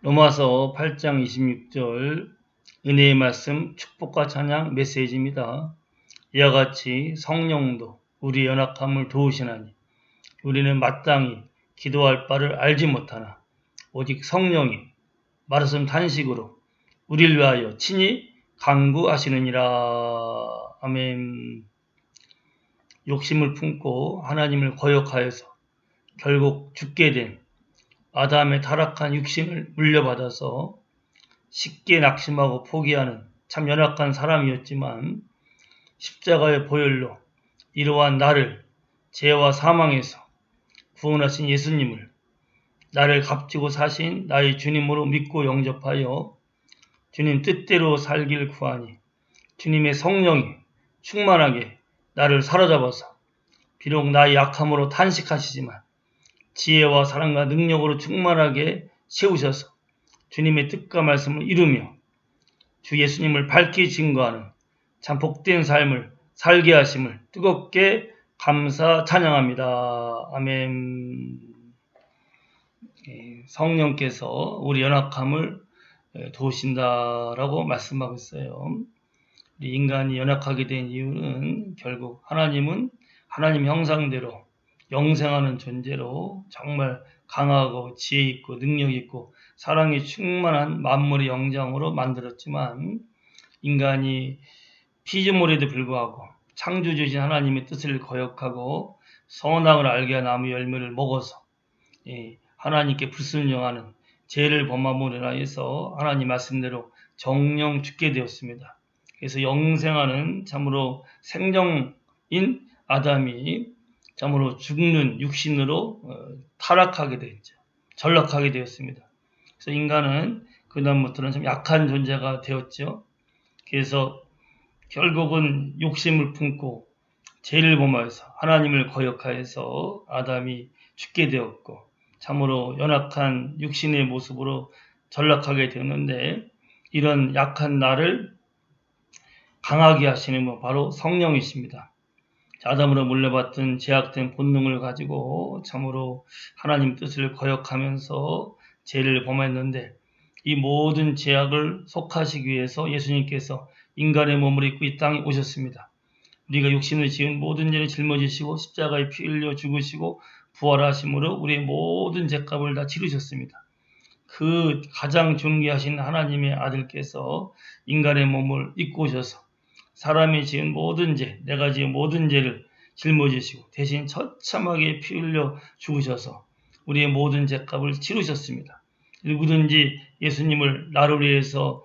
로마서 8장 26절 은혜의 말씀 축복과 찬양 메시지입니다. 이와 같이 성령도 우리 연약함을 도우시나니 우리는 마땅히 기도할 바를 알지 못하나 오직 성령이 말씀 탄식으로 우리를 위하여 친히 간구하시느니라. 아멘. 욕심을 품고 하나님을 거역하여서 결국 죽게 된 아담의 타락한 육신을 물려받아서 쉽게 낙심하고 포기하는 참 연약한 사람이었지만 십자가의 보혈로 이러한 나를 죄와 사망에서 구원하신 예수님을 나를 값지고 사신 나의 주님으로 믿고 영접하여 주님 뜻대로 살길 구하니 주님의 성령이 충만하게 나를 사로잡아서 비록 나의 약함으로 탄식하시지만 지혜와 사랑과 능력으로 충만하게 세우셔서 주님의 뜻과 말씀을 이루며 주 예수님을 밝히 증거하는 참 복된 삶을 살게 하심을 뜨겁게 감사 찬양합니다. 아멘. 성령께서 우리 연약함을 도우신다라고 말씀하고 있어요. 우리 인간이 연약하게 된 이유는 결국 하나님은 하나님 형상대로 영생하는 존재로 정말 강하고 지혜 있고 능력 있고 사랑이 충만한 만물의 영장으로 만들었지만 인간이 피조물에도 불구하고 창조주신 하나님의 뜻을 거역하고 선악을 알게 한 나무 열매를 먹어서 하나님께 불순종하는 죄를 범함으로 인하여서 하나님 말씀대로 정령 죽게 되었습니다. 그래서 영생하는 참으로 생명인 아담이 참으로 죽는 육신으로 타락하게 되었죠. 전락하게 되었습니다. 그래서 인간은 그다음부터는 좀 약한 존재가 되었죠. 그래서 결국은 욕심을 품고 죄를 범하여서 하나님을 거역하여서 아담이 죽게 되었고 참으로 연약한 육신의 모습으로 전락하게 되었는데 이런 약한 나를 강하게 하시는 분 바로 성령이십니다. 아담으로 물려받던 죄악된 본능을 가지고 참으로 하나님 뜻을 거역하면서 죄를 범했는데 이 모든 죄악을 속하시기 위해서 예수님께서 인간의 몸을 입고 이 땅에 오셨습니다. 우리가 육신을 지은 모든 죄를 짊어지시고 십자가에 피 흘려 죽으시고 부활하심으로 우리의 모든 죄값을 다 치르셨습니다. 그 가장 존귀하신 하나님의 아들께서 인간의 몸을 입고 오셔서 사람이 지은 모든 죄, 내가 지은 모든 죄를 짊어지시고 대신 처참하게 피 흘려 죽으셔서 우리의 모든 죄값을 치르셨습니다. 누구든지 예수님을 나를 위해서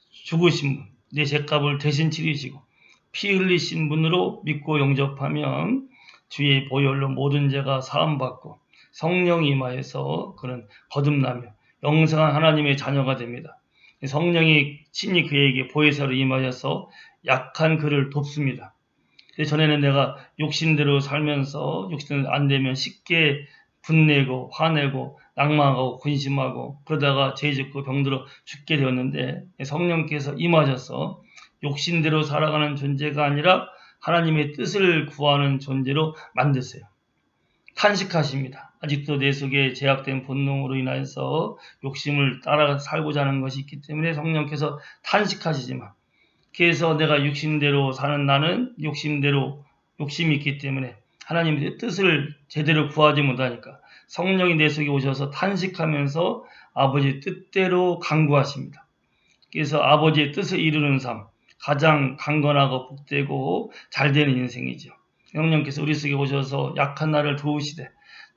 죽으신 분, 내 죄값을 대신 치르시고 피 흘리신 분으로 믿고 영접하면 주의 보혈로 모든 죄가 사함받고 성령이 임하여서 그는 거듭나며 영생한 하나님의 자녀가 됩니다. 성령이 친히 그에게 보혜사로 임하여서 약한 그를 돕습니다. 전에는 내가 욕심대로 살면서 욕심대로 안 되면 쉽게 분내고 화내고 낭망하고 근심하고 그러다가 죄 짓고 병들어 죽게 되었는데 성령께서 임하셔서 욕심대로 살아가는 존재가 아니라 하나님의 뜻을 구하는 존재로 만드세요. 탄식하십니다. 아직도 내 속에 제약된 본능으로 인해서 욕심을 따라 살고자 하는 것이 있기 때문에 성령께서 탄식하시지만 그래서 내가 육신대로 사는 나는 욕심이 있기 때문에 하나님의 뜻을 제대로 구하지 못하니까 성령이 내 속에 오셔서 탄식하면서 아버지의 뜻대로 간구하십니다. 그래서 아버지의 뜻을 이루는 삶, 가장 강건하고 복되고 잘되는 인생이죠. 성령께서 우리 속에 오셔서 약한 나를 도우시되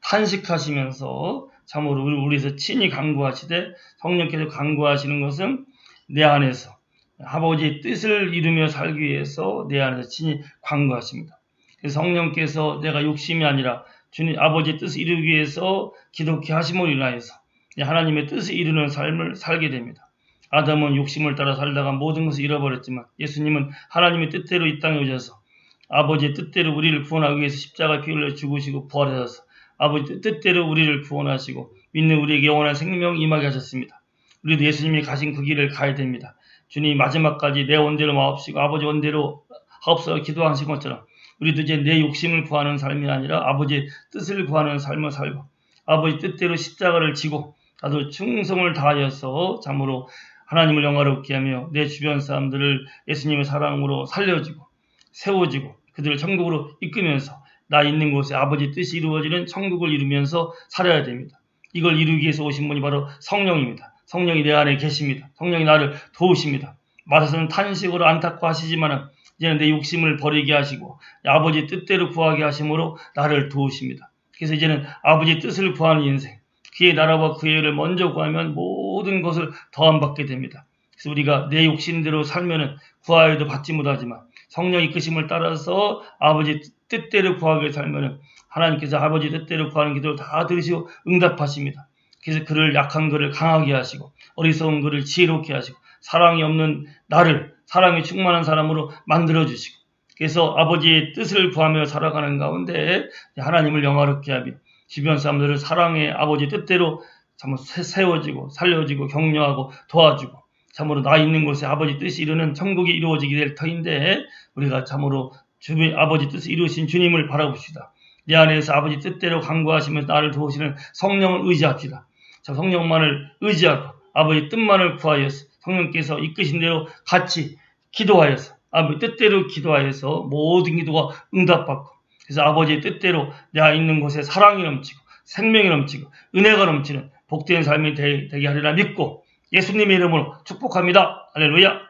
탄식하시면서 참으로 우리에서 친히 간구하시되 성령께서 간구하시는 것은 내 안에서 아버지의 뜻을 이루며 살기 위해서 내 안에서 친히 간구하십니다. 그래서 성령께서 내가 욕심이 아니라 주님 아버지의 뜻을 이루기 위해서 기독케 하심으로 인하여서 하나님의 뜻을 이루는 삶을 살게 됩니다. 아담은 욕심을 따라 살다가 모든 것을 잃어버렸지만 예수님은 하나님의 뜻대로 이 땅에 오셔서 아버지의 뜻대로 우리를 구원하기 위해서 십자가에 피 흘려 죽으시고 부활하셔서 아버지 뜻대로 우리를 구원하시고 믿는 우리에게 영원한 생명이 임하게 하셨습니다. 우리도 예수님이 가신 그 길을 가야 됩니다. 주님이 마지막까지 내 원대로 마옵시고 아버지 원대로 하옵소서 기도하신 것처럼 우리도 이제 내 욕심을 구하는 삶이 아니라 아버지의 뜻을 구하는 삶을 살고 아버지 뜻대로 십자가를 지고 나도 충성을 다하여서 참으로 하나님을 영화롭게 하며 내 주변 사람들을 예수님의 사랑으로 살려주고 세워주고 그들을 천국으로 이끌면서 나 있는 곳에 아버지 뜻이 이루어지는 천국을 이루면서 살아야 됩니다. 이걸 이루기 위해서 오신 분이 바로 성령입니다. 성령이 내 안에 계십니다. 성령이 나를 도우십니다. 마다서는 탄식으로 안타까워하시지만 이제는 내 욕심을 버리게 하시고 아버지 뜻대로 구하게 하심으로 나를 도우십니다. 그래서 이제는 아버지 뜻을 구하는 인생, 그의 나라와 그의 의를 먼저 구하면 모든 것을 더함받게 됩니다. 그래서 우리가 내 욕심대로 살면은 구하여도 받지 못하지만 성령 이끄심을 따라서 아버지 뜻대로 구하게 살면은 하나님께서 아버지 뜻대로 구하는 기도를 다 들으시고 응답하십니다. 그래서 그를 약한 그를 강하게 하시고 어리석은 그를 지혜롭게 하시고 사랑이 없는 나를 사랑이 충만한 사람으로 만들어주시고 그래서 아버지의 뜻을 구하며 살아가는 가운데 하나님을 영화롭게 하며 주변 사람들을 사랑의 아버지 뜻대로 참으로 세워지고 살려지고 격려하고 도와주고 참으로 나 있는 곳에 아버지 뜻이 이루는 천국이 이루어지게 될 터인데 우리가 참으로 주변 아버지 뜻을 이루신 주님을 바라봅시다. 내 안에서 아버지 뜻대로 간구하시면서 나를 도우시는 성령을 의지합시다. 자, 성령만을 의지하고 아버지 뜻만을 구하여서 성령께서 이끄신 대로 같이 기도하여서 아버지 뜻대로 기도하여서 모든 기도가 응답받고 그래서 아버지의 뜻대로 내가 있는 곳에 사랑이 넘치고 생명이 넘치고 은혜가 넘치는 복된 삶이 되게 하리라 믿고 예수님의 이름으로 축복합니다. 할렐루야.